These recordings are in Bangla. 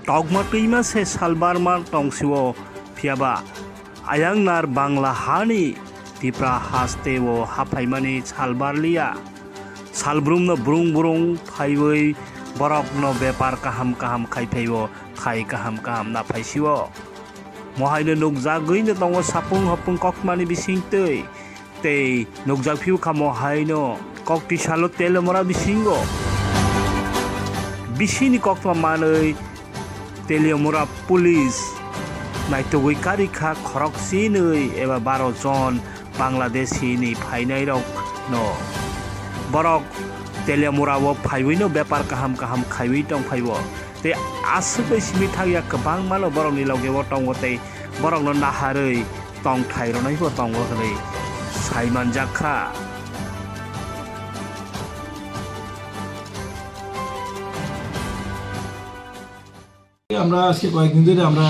tokmatui se salbarmar tongsiwo phiaba ayangnar bangla hani tipra hastewo hapaimani salbarlia salbrumno brung brung phaiwei borokno bepar kaham kaham khaipaiwo khai kaham kaham na phaisiwo mohaino nukjagui tongo sapung hapung kokmani bisingtei tei nukjakpiu khamo haino kokti salo telemora bisingo bisini kokma manei telemora police naitogui karikha khorok sinei eba 12 jon Bangladeshi ni phainai rok no borok telemora wo phaiwino bepar kaham kaham khaiwi tong phaibo te asukoi simi thagya kabang malo borok ni loge wo tongo tei borok no naharei tong thaironai bo tongo hei saiman jakha আমরা আজকে কয়েকদিন ধরে আমরা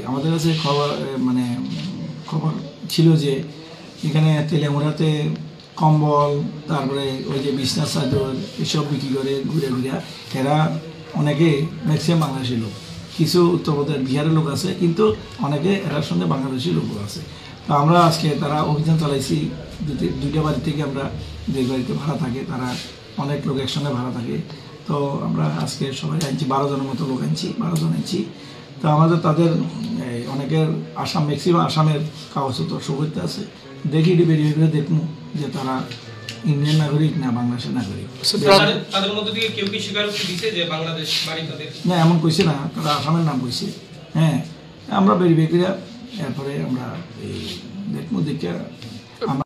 আমাদের কাছে খবর ছিল যে এখানে তেলেমুড়াতে কম্বল তারপরে ওই যে বিছনা চাদর এসব বিক্রি করে ঘুরে ঘুরে এরা অনেকে ম্যাক্সিমাম বাংলাদেশি লোক কিছু উত্তরপ্রদেশ বিহারের লোক আছে কিন্তু অনেকে এরার সঙ্গে বাংলাদেশি লোক আছে তো আমরা আজকে তারা অভিযান চালাইছি দুইটা বাড়ি থেকে আমরা যে বাড়িতে ভাড়া থাকে তারা অনেক লোক একসঙ্গে ভাড়া থাকে তো আমরা আজকে সবাই আনছি 12 জনের মতো লোক আনছি 12 জন আনছি তো আমাদের তাদের অনেকের আসাম ম্যাক্সিমাম আসামের কাগজপত্র সুবিধা আছে দেখি বেরিয়ে বেরিয়ে দেখবো যে তারা ইন্ডিয়ান নাগরিক না বাংলাদেশের নাগরিক তাদের মধ্যে থেকে কেউ কি স্বীকারোক্তি দিয়েছে যে বাংলাদেশ বাড়ি তাদের না এমন কইছে না তারা আসামের নাম কইছে হ্যাঁ আমরা বেরিয়ে বেরিয়ে এরপরে আমরা দেখবো দেখে আমরা